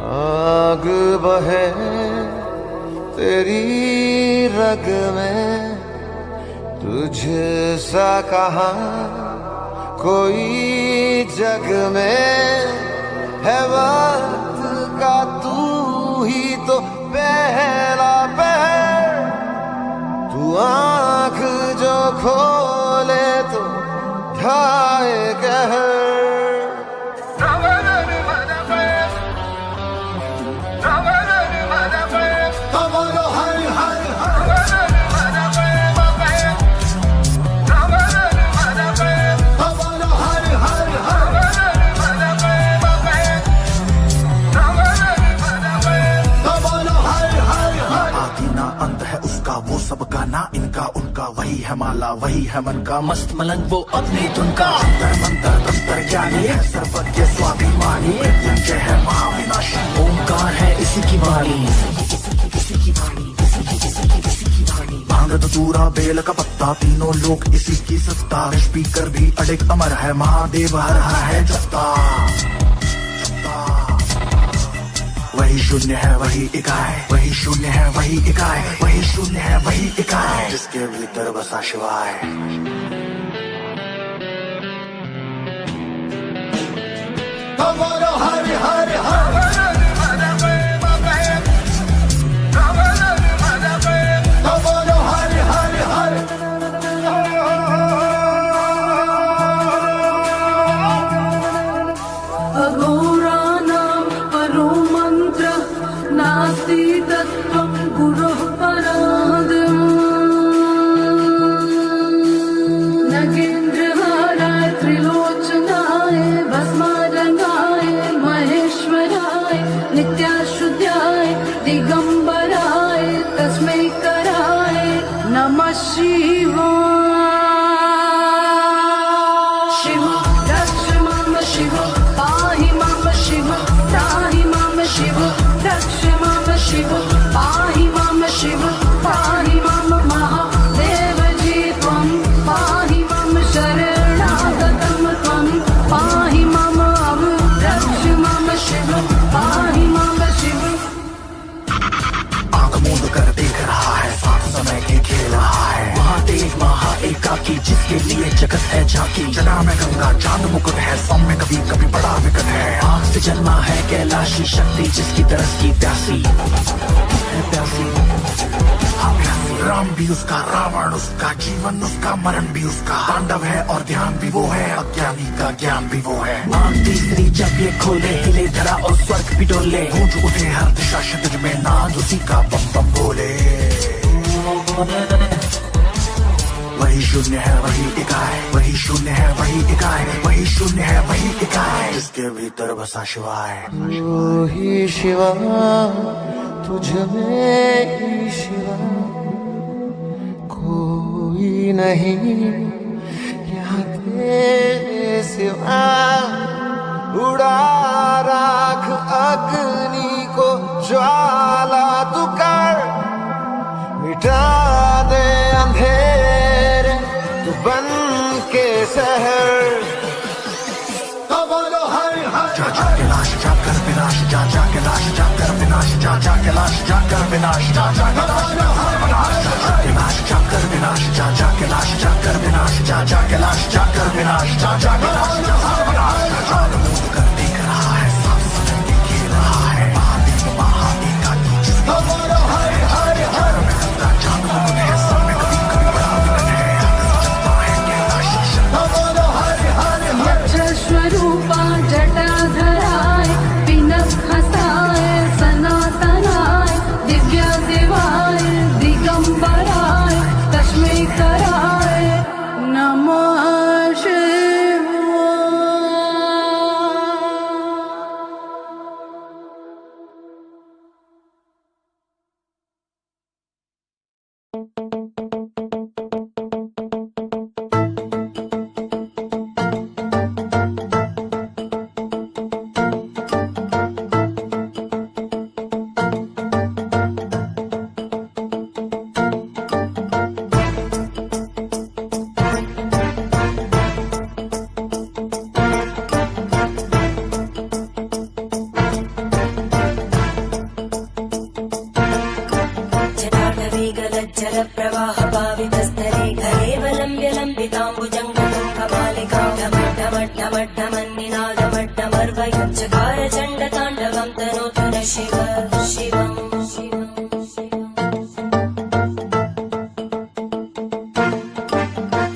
आग बहे तेरी रग में, तुझसा कहाँ कोई जग में है। वक्त का तू ही तो पहला पहर, तू आँख जो खोले तो ढाए कहर। वो सबका ना इनका उनका, वही है माला वही है मन का, मस्त मलंग वो अपनी धुन का। अंतर मंतर तंत्र ज्ञानी है सर्वज्ञ स्वाभिमानी, मृत्युंजय है महाविनाशी, ओंकार है इसी की वाणी। भांग धतूरा बेल का पत्ता, तीनों लोग इसी की सत्ता, स्पीकर भी अडिग अमर है, महादेव हर है जत्ता। वही शून्य है वही इकाई, वही शून्य है वही इकाई, वही शून्य है वही इकाई, जिसके भीतर बसा शिवाय। हरि हरि हरि गुरुः परादिम् नगेन्द्रहाराय त्रिलोचनाय भस्मारंगाय महेश्वराय नित्याशुद्धाय दिगंबराय तस्मै कराय नमः शिवाय। शिव रक्ष माम शिव, पाहि माम शिव, त्राहि माम शिव, रक्ष माम शिव, पाहि माम शिव, पाहि माम महादेव जी त्वं, पाहि माम शरणागतं त्वं, पाहि माम रक्ष माम शिव, पाहि माम शिव। आंख मूंद कर देख रहा है, साथ समय के खेल रहा है, महादेव महा एकाकी, जिसके लिए जगत है झांकी। जना में गंगा चांद मुकुट है, सौम्य कभी कभी बड़ा विकट है, आग से जन्मा है कैलाशी शक्ति, जिसकी तरस की प्यासी है प्यासी। हाँ प्यासी। राम भी उसका, रावण उसका, जीवन उसका, मरण भी उसका, तांडव है और ध्यान भी वो है, अज्ञानी का ज्ञान भी वो है। आंख तीसरी जब ये खोले, हिले धरा और स्वर्ग भी डोले, गूंज उठे हर दिशा शब्द में नाद उसी का बम बम बोले। वही शून्य है वही इकाई, वही शून्य है वही इकाई, वही शून्य है वही इकाई, जिसके भीतर बसा शिवाय। तू ही शिवा, तुझ में ही शिवा, कोई नहीं यहाँ तेरे सिवा। उड़ा राख अग्नि को ज्वाला तू कर, मिटा दे अंधेरे तू बन के शहर। जा जा के लाश जा कर विनाश, जा जा के लाश जा कर विनाश, जा जा के लाश जा कर विनाश, जा जा के लाश जा कर विनाश, जा जा के लाश जा कर विनाश, जा जा के लाश जा कर विनाश, जा जा के लाश जा कर विनाश। चांद मूंद कर देख रहा है, साथ समय के खेल रहा है, महादेव महा एकाकी, जिसका हरि हरि हरि में गंगा चांद मुकुट है, सब में कभी कभी बड़ा विकट है, जगता है कैलाशी यक्ष स्वरूपा जटाधराय पिनखसाय सनातनाय दिव्य देवाय दिगंबराय तस्मै कराय नमः शिवाय। चकार चण्डताण्डवं तनोतु न शिव शिवम्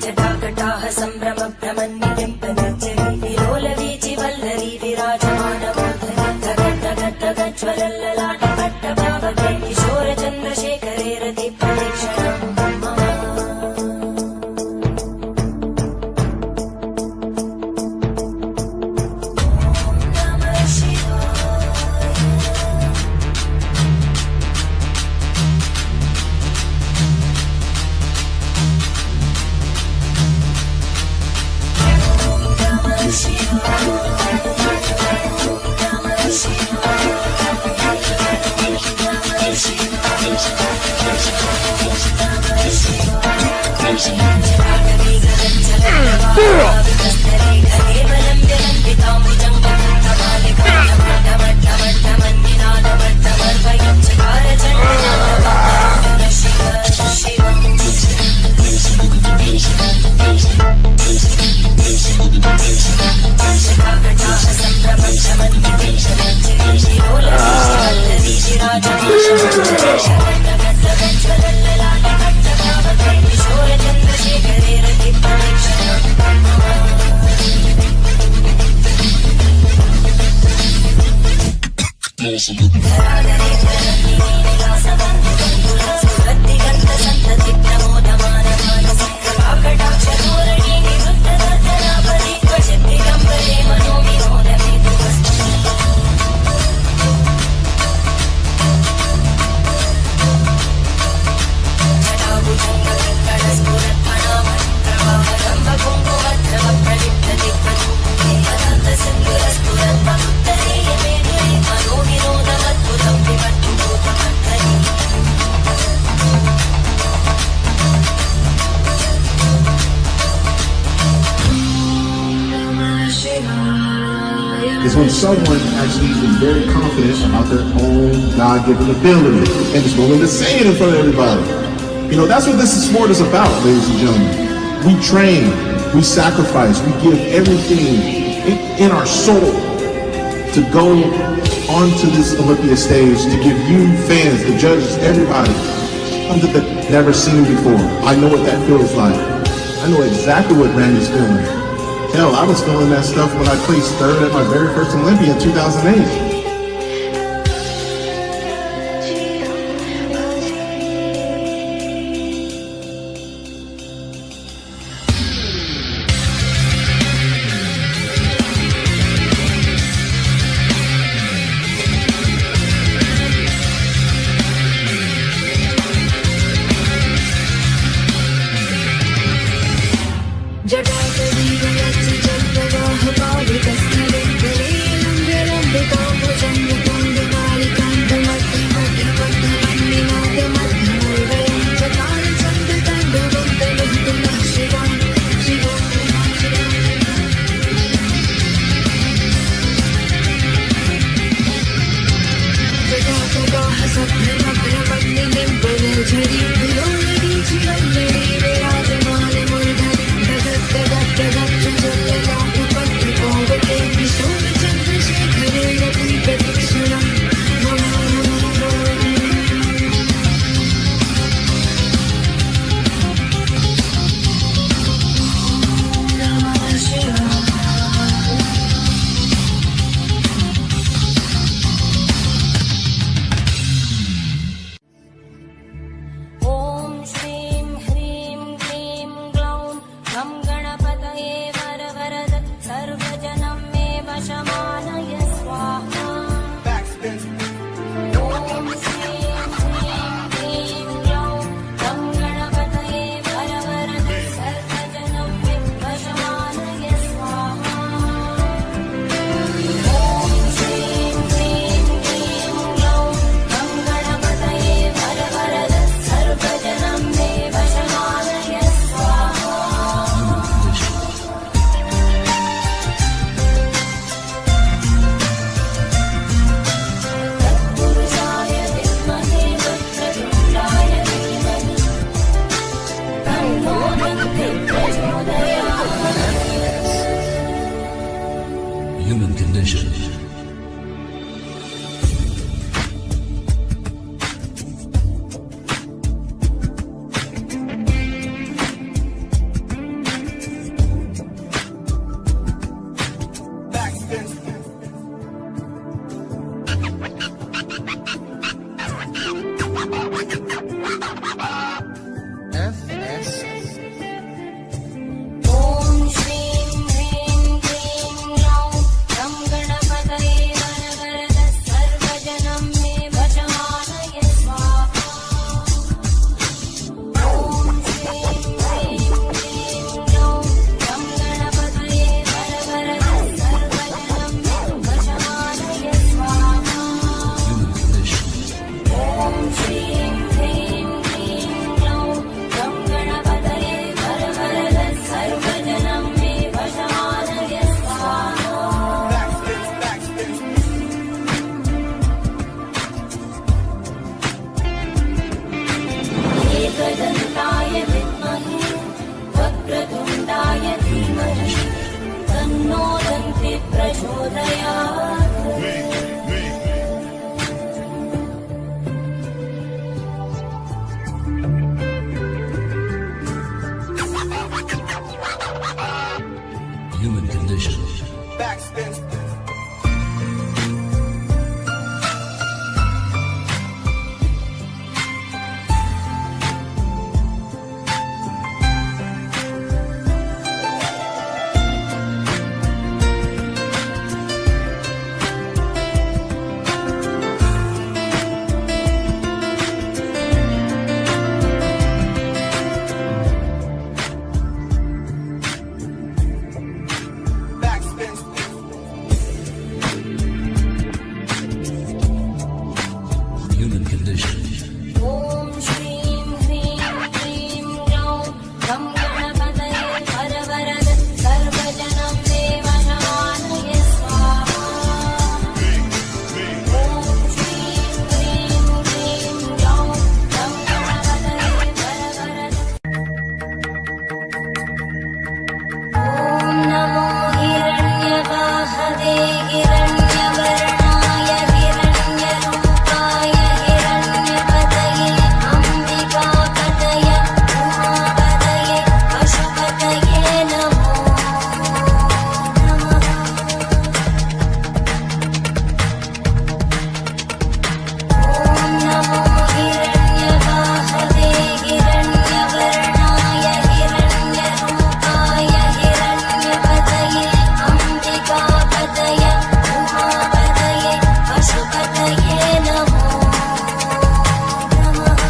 जटाकटाः सम्भ्रम भ्रमन्निलिम्पनिर्जरी विलोलवीचि Vallari विराजमानमूर्धनि धगद्धगद्धगज्ज्वलल्ललाटपट्टभावके किशोरचन्द्रशेखरे रतिप्रदीक्षणम् is when someone actually is very confident about their own God-given ability and is willing to say it in front of everybody. You know, that's what this sport is about, ladies and gentlemen. We train, we sacrifice, we give everything in our soul to go onto this Olympia stage to give you fans, the judges, everybody, something that never seen before. I know what that feels like. I know exactly what Randy's feeling. Hell, I was feeling that stuff when I placed third at my very first Olympia in 2008. जटाकली गलच्छ जलप्रवाह पावितस्थले गले लम्ब्य लम्बिताम्ब Human condition. Human condition. ॐ श्रीं ह्रीं क्लीं ग्लौं गं गणपतये वरवरद सर्वजनं मे वशमानय स्वाहा ॐ श्रीं ह्रीं क्लीं ग्लौं गं गणपतये वरवरद ॐ नमो हिरण्यवाहवे हिरण्यवर्णाय हिरण्यरूपाय हिरण्यपतये अम्बिकापतये उमापतये पशुपतये नमो नमः ॐ नमो हिरण्यवाहवे हिरण्यवर्णाय हिरण्यरूपाय हिरण्यपतये अम्बिकापतये उमापतये पशुपतये नमो नमः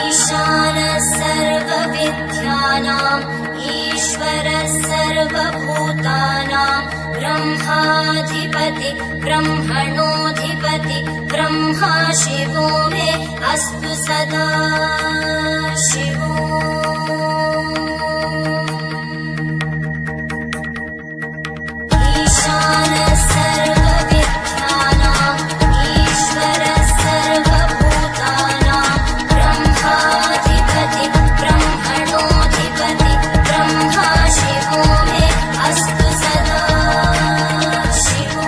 ईशानः सर्वविद्यानाम् ईश्वरः सर्वभूतानां ब्रह्माधिपति ब्रह्मणोऽधिपति ब्रह्मा शिवो मे अस्तु सदा शिवो ईशानः सर्वविद्यानाम् ईश्वरः सर्वभूतानां ब्रह्माधिपति ब्रह्मणोऽधिपति ब्रह्मा शिवो मे अस्तु सदा शिवो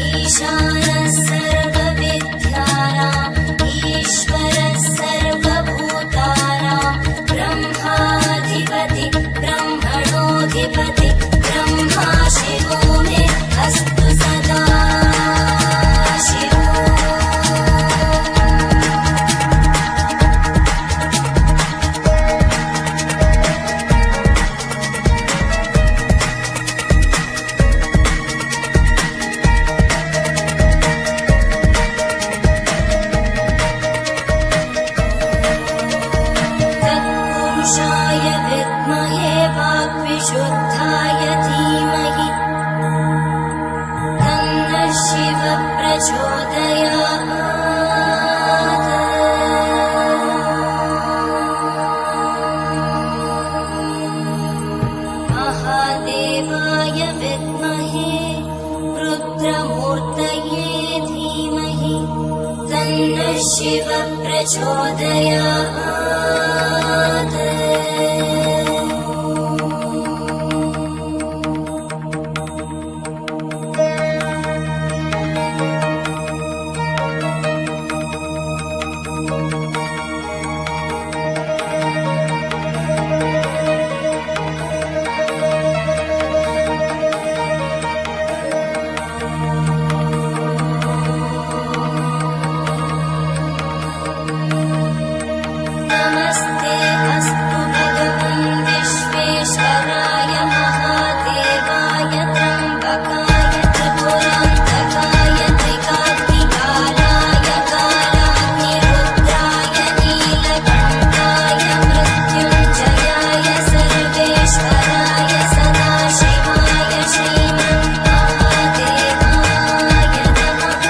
ईशानः सर्वविद्यानाम् मोक्षाय विद्महे वाग्विशुद्धाय धीमहि तन्नः शिवः प्रचोदयात्। महादेवाय विद्महे रुद्रमूर्तये धीमहि तन्नः शिवः प्रचोदयात्। नमस्ते अस्तु भगवन् विश्वेश्वराय महादेवाय त्र्यम्बकाय त्रिपुरान्तकाय त्रिकाग्निकालाय कालाग्निरुद्राय नीलकण्ठाय मृत्युञ्जयाय सर्वेश्वराय सदाशिवाय श्रीमन्महादेवाय नमः।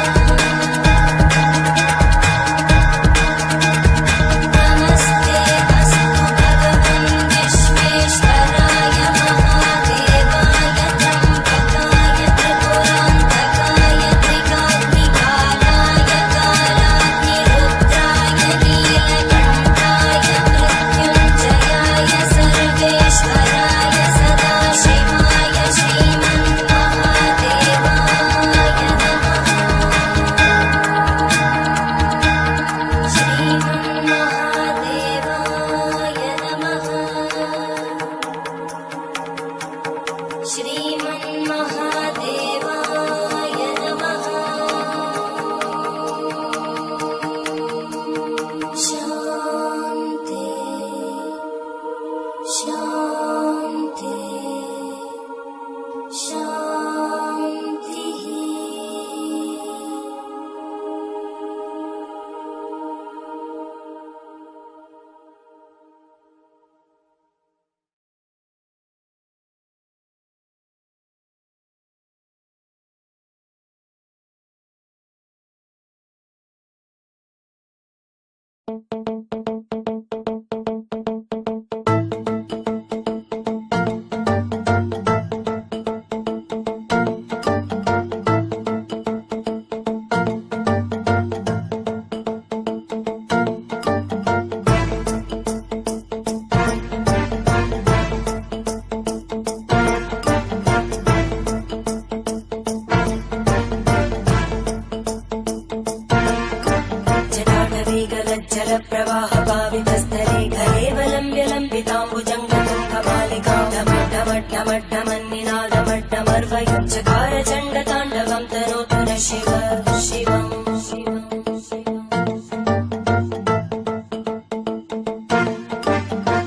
नमस्ते अस्तु भगवन् विश्वेश्वराय महादेवाय त्र्यम्बकाय त्रिपुरान्तकाय त्रिकाग्निकालाय कालाग्निरुद्राय नीलकण्ठाय मृत्युञ्जयाय सर्वेश्वराय सदाशिवाय श्रीमन्महादेवाय नमः। श्रीमन्महादेवाय नमः। शान्ति शान्ति शान्तिः। जटाटवीगलज्जलप्रवाहपावितस्थले कलेवलम्ब्य लम्बिताम्बुजङ्गतुङ्गमालिकां डमड्डमड्डमड्डमन्निनादमड्डमर्वयुञ्चकार चण्डताण्डवं तनोतु नः शिव शिवम्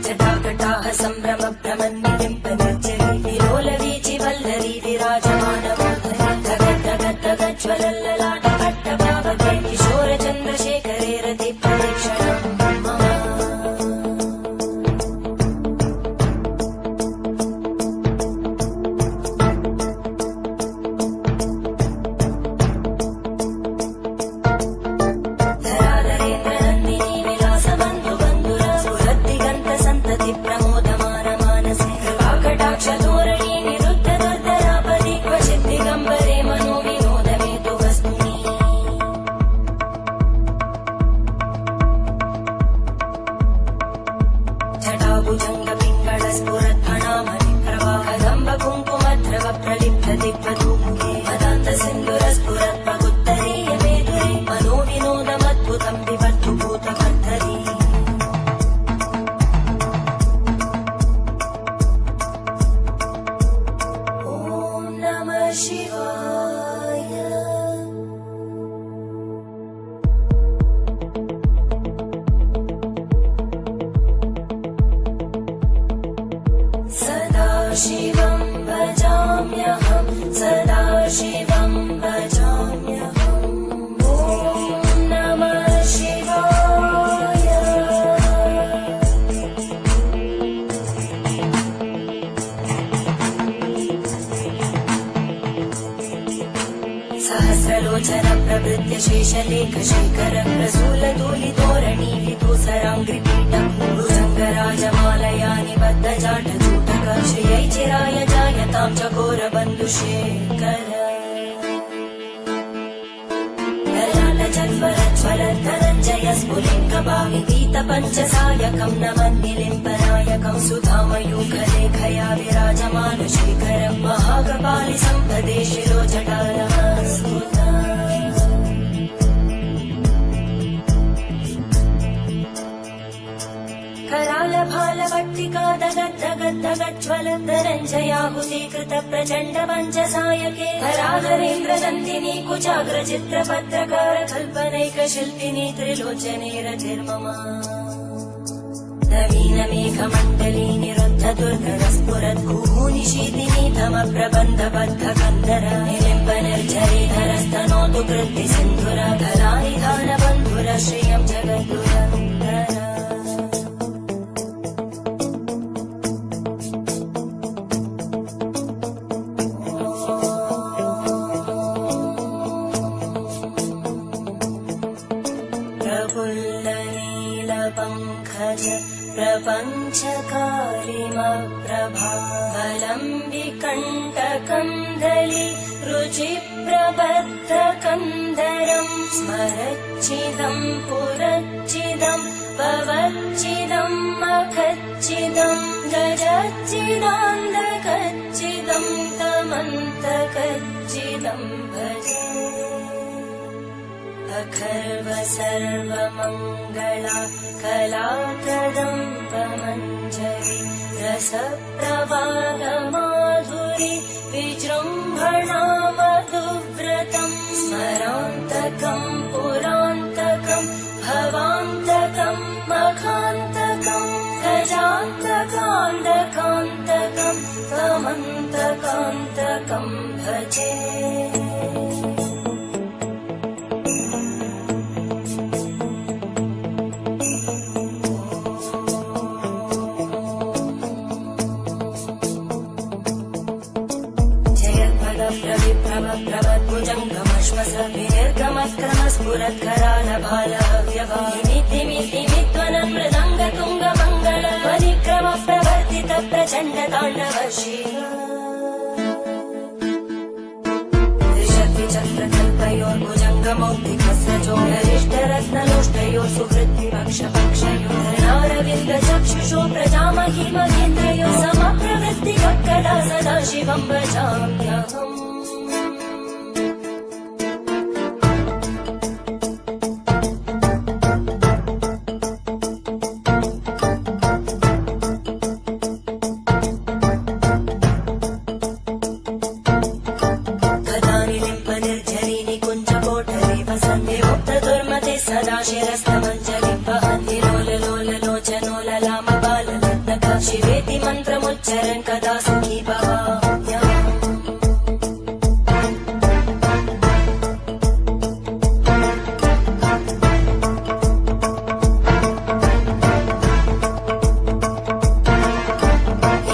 जटाकटाः सम्भ्रमभ्रमन्निलिम्पनिर्जरी विलोलवीचि वल्लरी विराजमानमूर्धनि धगद्धगद्धगज्ज्वलल्ललाटपट्टपावके किशोरचन्द्रशेखरे रतिप्रदक्षिणम् मम। धराधरेन्द्रनन्दिनी विलासबन्धुबन्धुर स्फुरद्दिगन्तसन्तति प्रमोदमानमानसे कृपाकटाक्षधोरणी निरुद्धदुर्धरापदि क्वचिद्दिगम्बरे मनोविनोदमेतु वस्तुनि। जटाभुजङ्गपिङ्गळस्फुरत्फणामणिप्रवाहदम्बकुङ्कुमद्रव प्रलिप्तदिग्वधूमुखे मदान्तसिन्धुरस्फुरत्प्रगुत्तरीयमेधुरे मनोविनोदमद्भुतं विवर्धु भूतकर्धरी। ॐ नमः शिवाय। सदाशिवं भजाम्यहं सदाशिवं भजाम्यहम्। ॐ नमः शिवाय। आवृत्य शेषलेखशेखर प्रसूलधूलितोरणि विदूसराङ्घ्रिपीठं भुजङ्गराजमालया निबद्धजाटचूटक श्रियै चिराय जायतां चकोरबन्धुशेखर ज्वलद्धनञ्जय स्फुलिङ्गभाविपीतपञ्चसायकं नमन्निलिम्पनायकं सुधामयूखलेखया विराजमानशेखरं महाकपालि सम्पदे शिरोजटारमस्फुटम् करालभालवट्टिका दगद्धगद्धगज्ज्वलद्धनञ्जयाहुतीकृत प्रचण्ड पञ्चसायके हराधरेन्द्रनन्दिनी कुचाग्रचित्रपत्रकार कल्पनैकशिल्पिनी त्रिलोचने रतिर्मम नवीनमेघमण्डली निरुद्ध दुर्गरस्फुरद्भूनिशीतिनी तमप्रबन्धबद्धकन्दर निलिम्बनिर्झरीधरस्तनोतु कृत्तिसिन्धुर धरानिधानबन्धुर श्रियं जगद्दुरन्धर प्रफुल्लनीलपङ्कज प्रपञ्चकारिमप्रभावलं विकण्टकन्दली रुचिप्रबद्धकन्दरं स्मरच्चिदं पुरच्चिदं भवच्चिदं मखच्चिदं गजच्चिदान्धकच्चिदं तमन्तकच्चिदं भजे अखर्व सर्वमङ्गला कलाकदम्बमञ्जरी रसप्रवाहमाधुरी विजृम्भणा मधुव्रतं स्मरान्तकं पुरान्तकं भवान्तकं मखान्तकं गजान्तकान्तकान्तकं तमन्तकान्तकं भजे प्रभद्भुजङ्गमश्वस विनिर्गमक्रमस्फुरत्करालभालव्यभामितिमित्वनं मृदङ्गतुङ्गमङ्गल परिक्रम प्रवर्तित प्रचण्डताण्डवशी त्रिशक्तिचक्रकल्पयोर्भुजङ्गमौक्तिकस्रजो गरिष्ठरत्नलोष्टयो सुहृद्विपक्षपक्षयो धरणारविन्दचक्षुषो प्रजामहि महेन्द्रयो समप्रवृत्तिवक्कदा सदा शिवं भजाम्यहम् शिवेति मन्त्रमुच्चरन् कदा सुखी भवाम्यहम्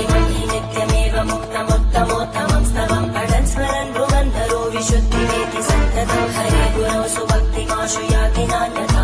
इमं हि नित्यमेव मुक्तमुत्तमोत्तमं स्तवं पठन् स्मरन् भ्रुवन्धरो विशुद्धिमेति सन्ततं हरे गुरौ सुभक्तिमाशु याति नान्यथा